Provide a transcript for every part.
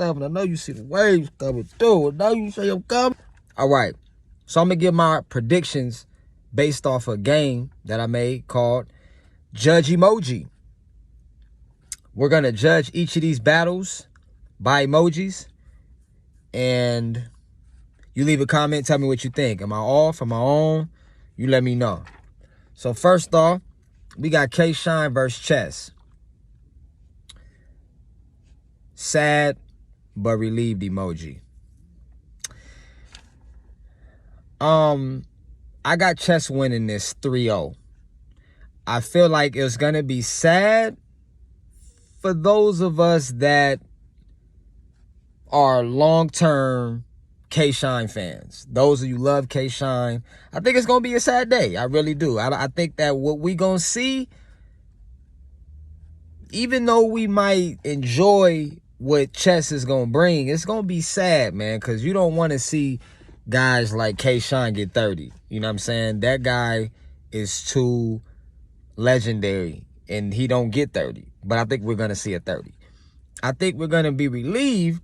stuff, and I know you see the waves coming through. I know you see them coming. All right, so I'm going to give my predictions based off a game that I made called Judge Emoji. We're going to judge each of these battles by emojis, and you leave a comment, tell me what you think. Am I off? Am I on? You let me know. So first off, we got Kshine versus Chess. Sad but relieved emoji. I got Chess winning this 3-0. I feel like it's gonna be sad for those of us that are long-term Kshine fans. Those of you love Kshine, I think it's gonna be a sad day. I really do. I think that what we gonna see, even though we might enjoy what Chess is gonna bring, it's gonna be sad, man, because you don't want to see guys like Kshine get 30. You know what I'm saying? That guy is too legendary, and he don't get 30. But I think we're gonna see a 30. I think we're gonna be relieved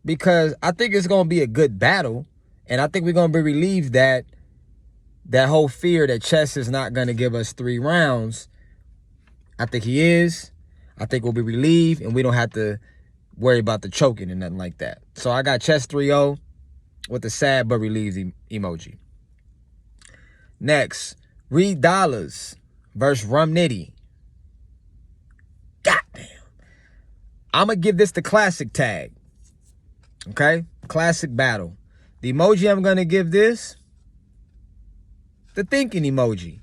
because I think it's gonna be a good battle, and I think we're gonna be relieved that that whole fear that Chess is not gonna give us 3 rounds. I think he is. I think we'll be relieved, and we don't have to worry about the choking and nothing like that. So I got Chess 3-0 with the sad but relieved emoji. Next, Reed Dollars versus Rum Nitty. Goddamn. I'm going to give this the classic tag. Okay? Classic battle. The emoji I'm going to give this, the thinking emoji.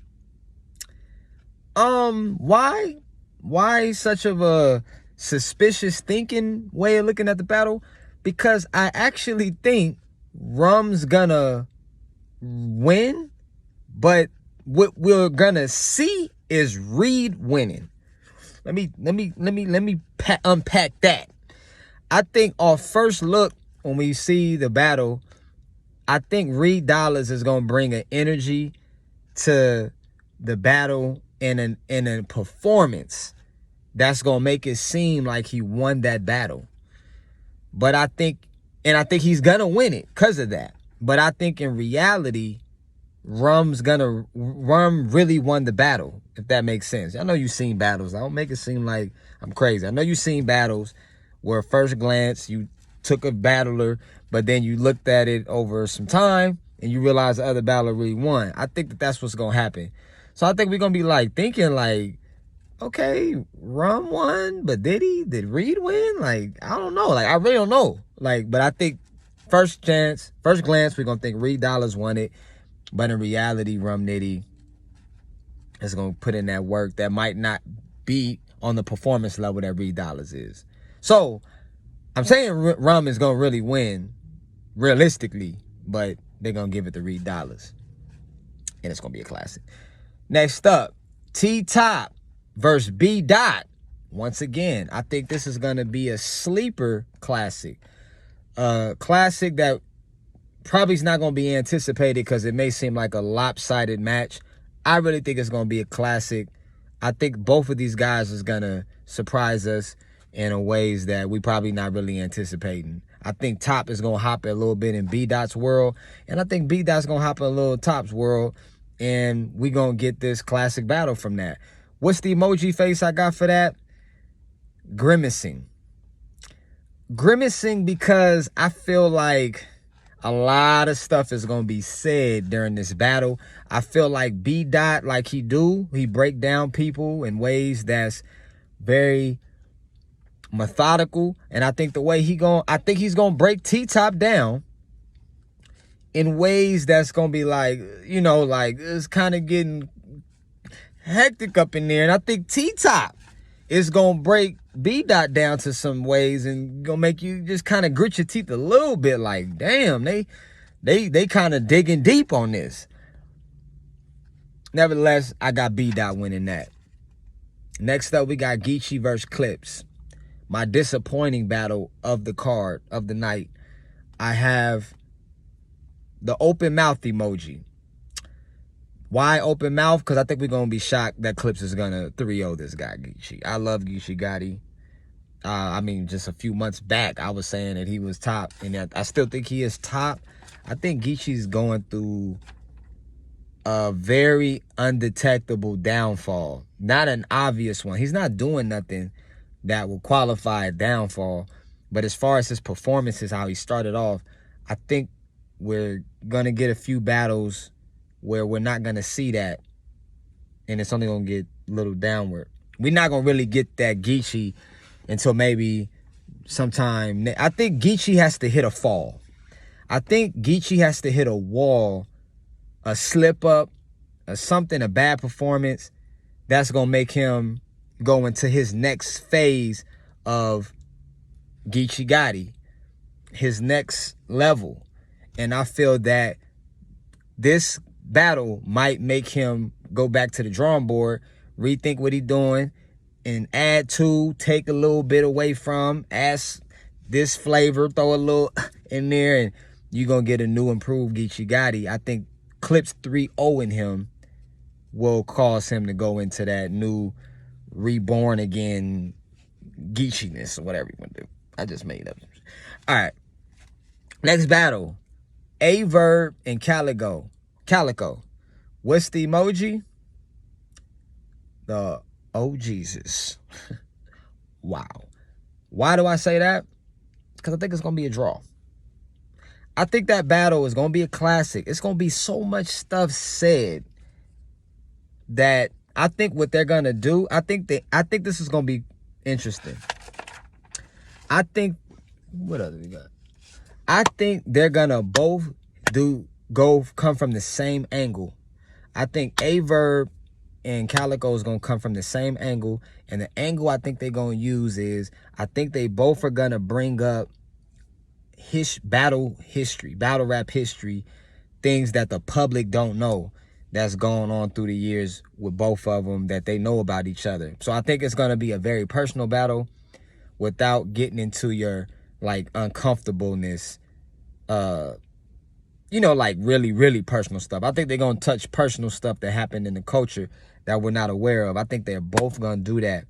Why? Why such of a suspicious thinking way of looking at the battle? Because I actually think Rum's gonna win, but what we're gonna see is Reed winning. Let me unpack that. I think off first look, when we see the battle, I think Reed Dollars is gonna bring an energy to the battle and a performance that's gonna make it seem like he won that battle. But I think he's gonna win it because of that. But I think in reality, Rum really won the battle, if that makes sense. I know you've seen battles. I don't make it seem like I'm crazy. I know you've seen battles where first glance you took a battler, but then you looked at it over some time and you realize the other battler really won. I think that's what's gonna happen. So I think we're gonna be like thinking like, okay, Rum won, but did Reed win? Like, I don't know. Like, I really don't know. Like, but I think first glance, we're gonna think Reed Dollars won it. But in reality, Rum Nitty is gonna put in that work that might not be on the performance level that Reed Dollars is. So I'm saying Rum is gonna really win realistically, but they're gonna give it to Reed Dollars. And it's gonna be a classic. Next up, TTop versus Bdot. Once again, I think this is going to be a sleeper classic. Classic that probably is not going to be anticipated because it may seem like a lopsided match. I really think it's going to be a classic. I think both of these guys is going to surprise us in ways that we probably not really anticipating. I think Top is going to hop a little bit in Bdot's world, and I think Bdot's going to hop a little Top's world, and we going to get this classic battle from that. What's the emoji face I got for that? Grimacing. Grimacing because I feel like a lot of stuff is going to be said during this battle. I feel like Bdot, like he break down people in ways that's very methodical. And I think the way he's going to break TTop down in ways that's going to be like, you know, like it's kind of getting hectic up in there. And I think TTop is going to break Bdot down to some ways and going to make you just kind of grit your teeth a little bit like, damn, they kind of digging deep on this. Nevertheless, I got Bdot winning that. Next up, we got Gichi versus Clips. My disappointing battle of the card, of the night. I have the open mouth emoji. Why open mouth? Because I think we're going to be shocked that Clips is going to 3-0 this guy, Gichi. I love Gichi Gotti. I mean, just a few months back, I was saying that he was top, and I still think he is top. I think Gichi's going through a very undetectable downfall, not an obvious one. He's not doing nothing that will qualify a downfall, but as far as his performances, how he started off, I think we're gonna get a few battles where we're not gonna see that, and it's only gonna get a little downward. We're not gonna really get that Gichi until maybe sometime. I think Gichi has to hit a fall. I think Gichi has to hit a wall, a slip up, or something, a bad performance that's gonna make him go into his next phase of Gichi Gotti, his next level. And I feel that this battle might make him go back to the drawing board, rethink what he's doing, and add to, take a little bit away from, add this flavor, throw a little in there, and you're going to get a new improved Gichi Gotti. I think Clips 3.0 in him will cause him to go into that new reborn again Gichiness or whatever you want to do. I just made up. All right. Next battle. Averb and Calico. What's the emoji? The oh Jesus. Wow. Why do I say that? Because I think it's going to be a draw. I think that battle is going to be a classic. It's going to be so much stuff said that I think what they're going to do, I think this is going to be interesting. I think, what other we got? I think they're going to both come from the same angle. I think Averb and Calico is going to come from the same angle. And the angle I think they're going to use is, I think they both are going to bring up battle rap history, things that the public don't know that's going on through the years with both of them that they know about each other. So I think it's going to be a very personal battle without getting into your, like, uncomfortableness, like really, really personal stuff. I think they're going to touch personal stuff that happened in the culture that we're not aware of. I think they're both going to do that,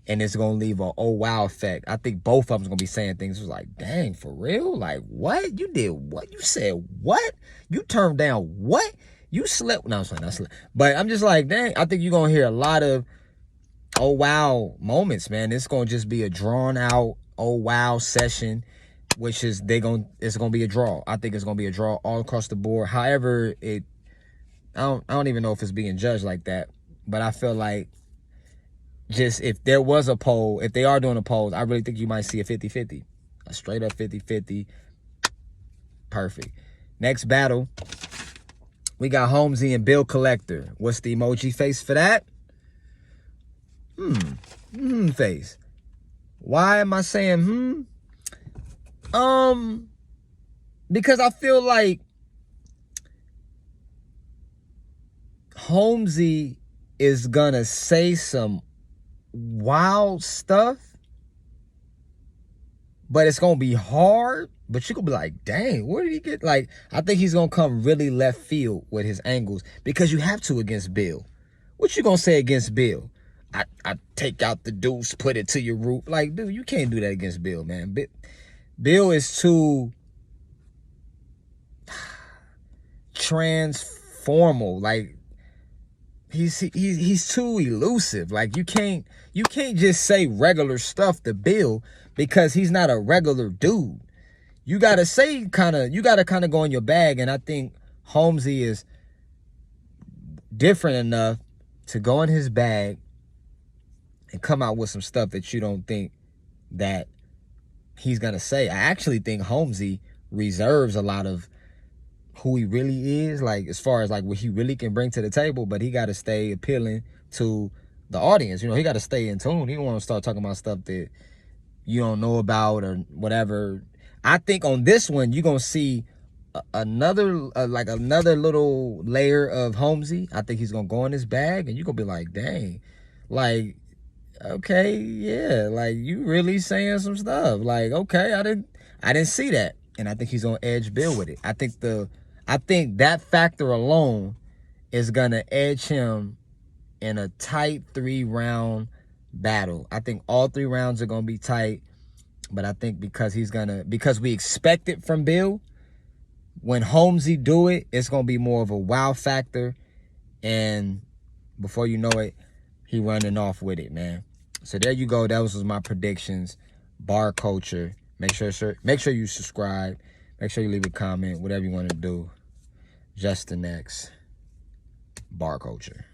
and it's going to leave a oh wow effect. I think both of them's going to be saying things was like, dang, for real? Like, what? You did what? You said what? You turned down what? You slept? No, I'm sorry, not slept. But I'm just like, dang, I think you're going to hear a lot of oh wow moments, man. It's going to just be a drawn out oh wow session, which is it's going to be a draw. I think it's going to be a draw all across the board. However, I don't even know if it's being judged like that, but I feel like just if there was a poll, if they are doing a poll, I really think you might see a 50-50, a straight up 50-50. Perfect. Next battle, we got Homezy and Bill Collector. What's the emoji face for that? Face. Why am I saying because I feel like Homezy is gonna say some wild stuff, but it's gonna be hard. But you could be like, dang, where did he get? Like, I think he's gonna come really left field with his angles, because you have to against Bill. What you gonna say against Bill? I take out the deuce, put it to your root. Like, dude, you can't do that against Bill, man. Bill is too transformal. Like, he's too elusive. Like, you can't just say regular stuff to Bill, because he's not a regular dude. You gotta say kind of go in your bag, and I think Homezy is different enough to go in his bag and come out with some stuff that you don't think that he's gonna say. I actually think Homezy reserves a lot of who he really is, like as far as like what he really can bring to the table, but he got to stay appealing to the audience. He got to stay in tune. He don't want to start talking about stuff that you don't know about or whatever. I think on this one, you're going to see another little layer of Homezy. I think he's going to go in his bag, and you're going to be like, dang, like, okay, yeah, like, you really saying some stuff. Like, okay, I didn't see that. And I think he's going to edge Bill with it. I think that factor alone is going to edge him in a tight 3-round battle. I think all 3 rounds are gonna be tight, but I think because we expect it from Bill, when Homezy do it, it's gonna be more of a wow factor, and before you know it, he running off with it, man. So there you go. That was my predictions. Bar culture. Make sure you subscribe. Make sure you leave a comment. Whatever you want to do. Just the next bar culture.